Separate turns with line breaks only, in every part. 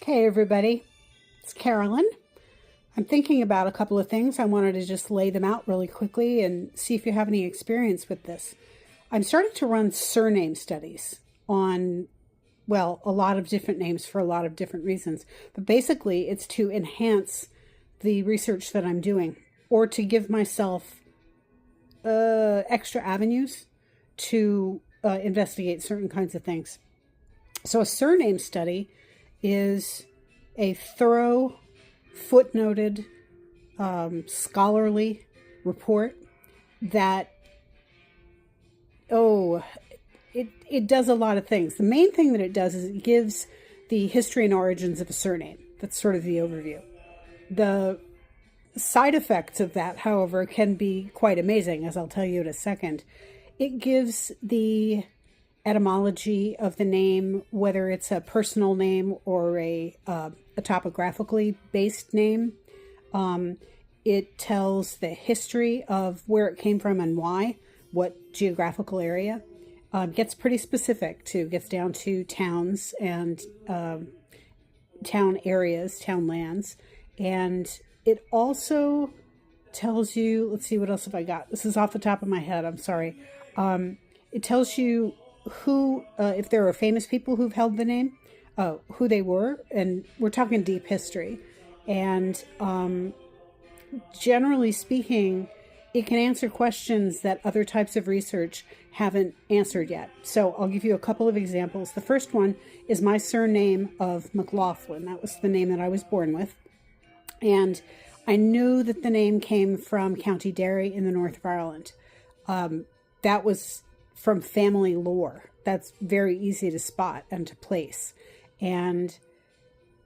Hey everybody, it's Carolyn. I'm thinking about a couple of things. I wanted to just lay them out really quickly and see if you have any experience with this. I'm starting to run surname studies on, well, a lot of different names for a lot of different reasons. But basically, it's to enhance the research that I'm doing or to give myself extra avenues to investigate certain kinds of things. So a surname study is a thorough, footnoted, scholarly report that, it does a lot of things. The main thing that it does is it gives the history and origins of a surname. That's sort of the overview. The side effects of that, however, can be quite amazing, as I'll tell you in a second. It gives the etymology of the name, whether it's a personal name or a topographically based name. It tells the history of where it came from and why, what geographical area. Gets pretty specific too, gets down to towns and town areas, town lands. And it also tells you, let's see, what else have I got? This is off the top of my head, I'm sorry. It tells you who, if there are famous people who've held the name, who they were, and we're talking deep history. And generally speaking, it can answer questions that other types of research haven't answered yet. So I'll give you a couple of examples. The first one is my surname of McLaughlin. That was the name that I was born with. And I knew that the name came from County Derry in the north of Ireland. That was from family lore. That's very easy to spot and to place. And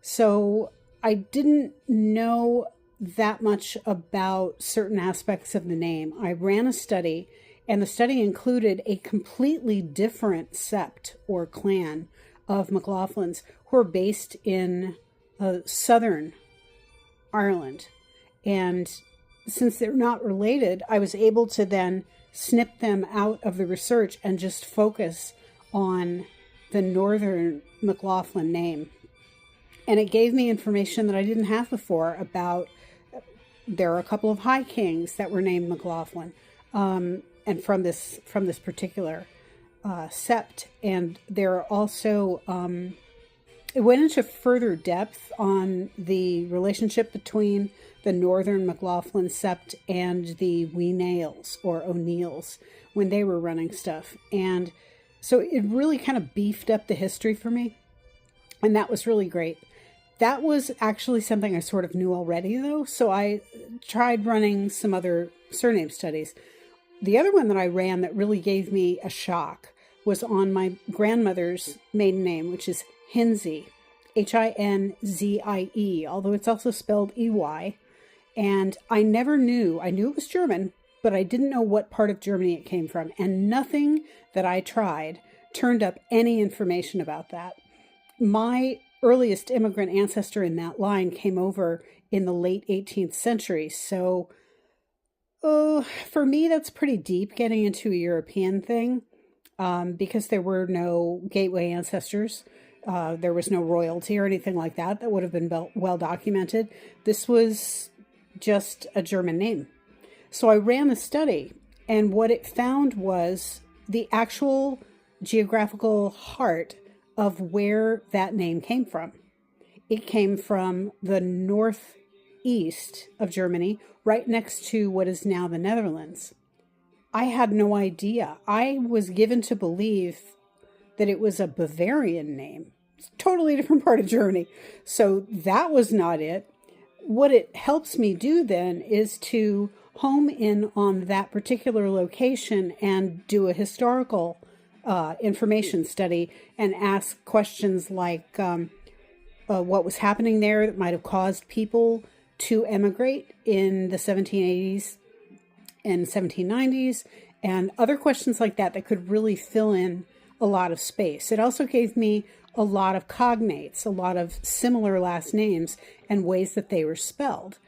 so I didn't know that much about certain aspects of the name. I ran a study, and the study included a completely different sept or clan of McLaughlins who are based in southern Ireland. And since they're not related, I was able to then snip them out of the research and just focus on the northern McLaughlin name. And it gave me information that I didn't have before about, there are a couple of high kings that were named McLaughlin, and from this particular sept. And there are also, it went into further depth on the relationship between the northern McLaughlin sept and the Weenales or O'Neills when they were running stuff. And so it really kind of beefed up the history for me. And that was really great. That was actually something I sort of knew already, though. So I tried running some other surname studies. The other one that I ran that really gave me a shock was on my grandmother's maiden name, which is Hinzie, Hinzie, although it's also spelled EY. And I never knew, I knew it was German, but I didn't know what part of Germany it came from. And nothing that I tried turned up any information about that. My earliest immigrant ancestor in that line came over in the late 18th century. So for me, that's pretty deep getting into a European thing because there were no gateway ancestors. There was no royalty or anything like that that would have been well documented. This was just a German name. So I ran a study, and what it found was the actual geographical heart of where that name came from. It came from the northeast of Germany, right next to what is now the Netherlands. I had no idea. I was given to believe that it was a Bavarian name. It's a totally different part of Germany. So that was not it. What it helps me do then is to home in on that particular location and do a historical information study and ask questions like what was happening there that might have caused people to emigrate in the 1780s and 1790s, and other questions like that that could really fill in a lot of space. It also gave me a lot of cognates, a lot of similar last names and ways that they were spelled.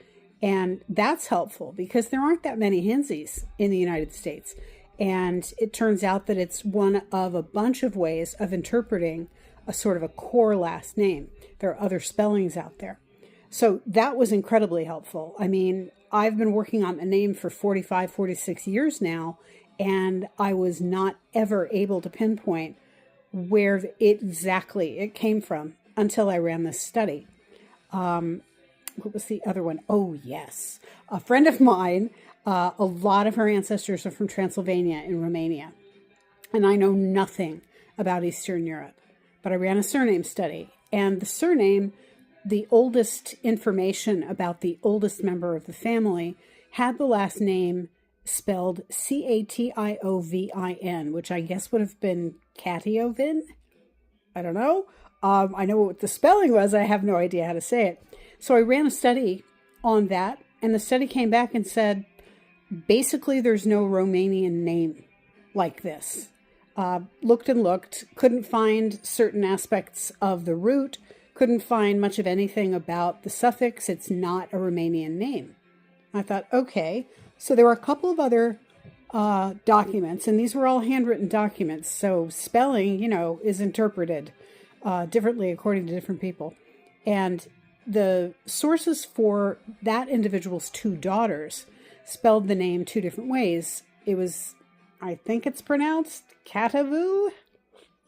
And that's helpful because there aren't that many Hinzies in the United States. And it turns out that it's one of a bunch of ways of interpreting a sort of a core last name. There are other spellings out there. So that was incredibly helpful. I mean, I've been working on the name for 45, 46 years now, and I was not ever able to pinpoint where exactly it came from until I ran this study. What was the other one? Oh, yes. A friend of mine, a lot of her ancestors are from Transylvania in Romania. And I know nothing about Eastern Europe, but I ran a surname study. And the surname, the oldest information about the oldest member of the family, had the last name spelled Catiovin, which I guess would have been Catiovin. I don't know. I know what the spelling was. I have no idea how to say it. So I ran a study on that, and the study came back and said, basically, there's no Romanian name like this. Looked and looked, couldn't find certain aspects of the root, couldn't find much of anything about the suffix. It's not a Romanian name. I thought, okay. So there were a couple of other documents, and these were all handwritten documents. So spelling, is interpreted differently according to different people. And the sources for that individual's two daughters spelled the name two different ways. It was, I think it's pronounced Catavou.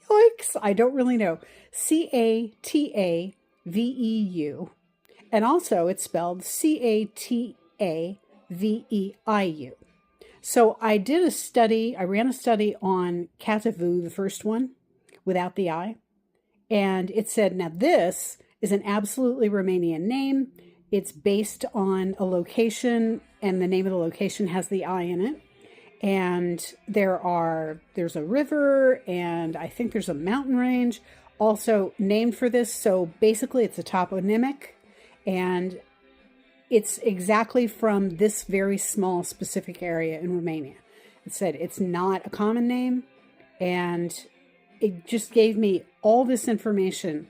Yikes, I don't really know. Cataveu. And also it's spelled Cataveiu. So I ran a study on Catavou, the first one, without the I. And it said, now this is an absolutely Romanian name. It's based on a location, and the name of the location has the I in it. And there's a river, and I think there's a mountain range also named for this. So basically it's a toponymic, and it's exactly from this very small specific area in Romania. It said it's not a common name, and it just gave me all this information.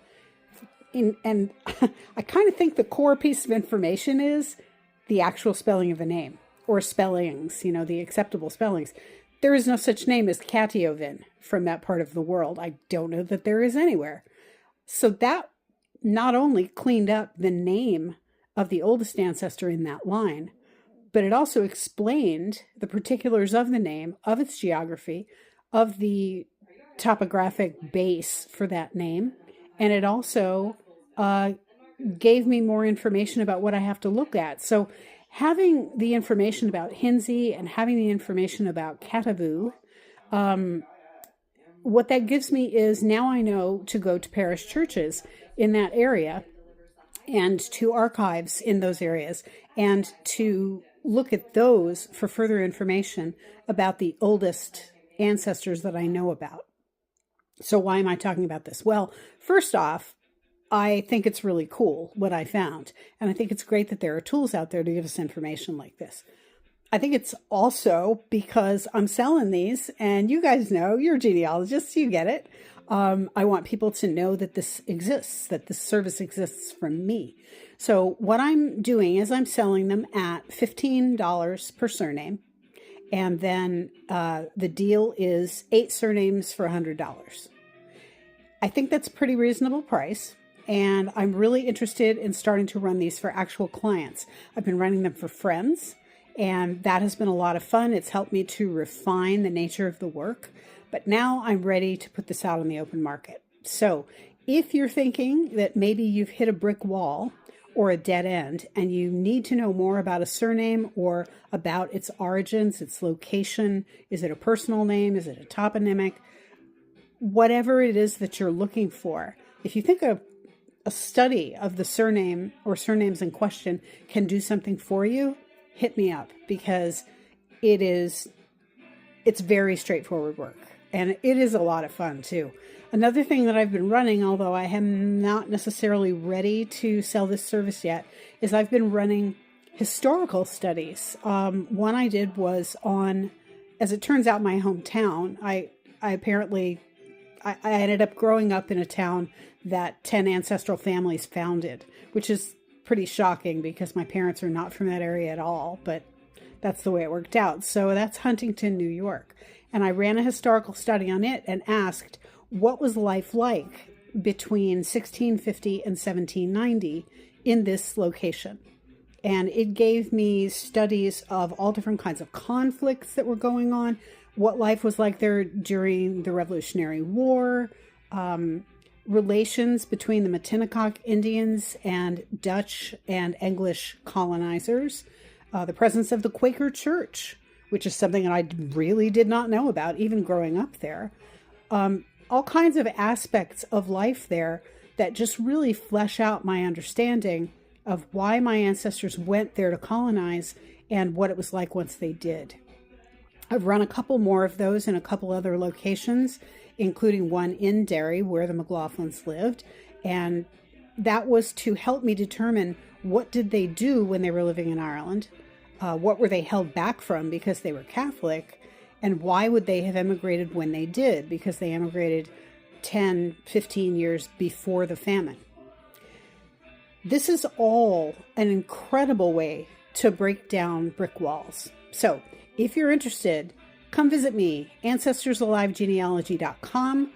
And I kind of think the core piece of information is the actual spelling of the name, or spellings, the acceptable spellings. There is no such name as Catiovin from that part of the world. I don't know that there is anywhere. So that not only cleaned up the name of the oldest ancestor in that line, but it also explained the particulars of the name, of its geography, of the topographic base for that name. And it also gave me more information about what I have to look at. So having the information about Hinzi and having the information about Catavou, what that gives me is now I know to go to parish churches in that area and to archives in those areas and to look at those for further information about the oldest ancestors that I know about. So why am I talking about this? Well, first off, I think it's really cool what I found. And I think it's great that there are tools out there to give us information like this. I think it's also because I'm selling these, and you guys know, you're genealogists, you get it. I want people to know that this exists, that this service exists from me. So what I'm doing is I'm selling them at $15 per surname. And then the deal is 8 surnames for $100. I think that's a pretty reasonable price. And I'm really interested in starting to run these for actual clients. I've been running them for friends, and that has been a lot of fun. It's helped me to refine the nature of the work. But now I'm ready to put this out on the open market. So if you're thinking that maybe you've hit a brick wall or a dead end and you need to know more about a surname or about its origins, its location, is it a personal name, is it a toponymic, whatever it is that you're looking for, if you think a study of the surname or surnames in question can do something for you, hit me up, because it's very straightforward work. And it is a lot of fun too. Another thing that I've been running, although I am not necessarily ready to sell this service yet, is I've been running historical studies. One I did was on, as it turns out, my hometown. I ended up growing up in a town that 10 ancestral families founded, which is pretty shocking because my parents are not from that area at all, but that's the way it worked out. So that's Huntington, New York. And I ran a historical study on it and asked, what was life like between 1650 and 1790 in this location. And it gave me studies of all different kinds of conflicts that were going on, what life was like there during the Revolutionary War, relations between the Matinecock Indians and Dutch and English colonizers, the presence of the Quaker Church, which is something that I really did not know about, even growing up there. All kinds of aspects of life there that just really flesh out my understanding of why my ancestors went there to colonize and what it was like once they did. I've run a couple more of those in a couple other locations, including one in Derry where the McLaughlins lived. And that was to help me determine what did they do when they were living in Ireland, what were they held back from because they were Catholic, and why would they have emigrated when they did, because they emigrated 10, 15 years before the famine. This is all an incredible way to break down brick walls. So if you're interested, come visit me, AncestorsAliveGenealogy.com.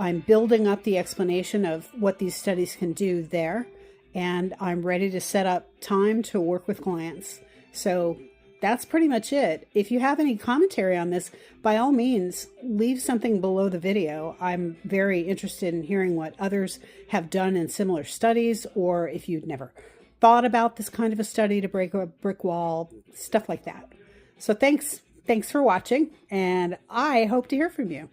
I'm building up the explanation of what these studies can do there, and I'm ready to set up time to work with clients. So that's pretty much it. If you have any commentary on this, by all means, leave something below the video. I'm very interested in hearing what others have done in similar studies, or if you'd never thought about this kind of a study to break a brick wall, stuff like that. So thanks for watching, and I hope to hear from you.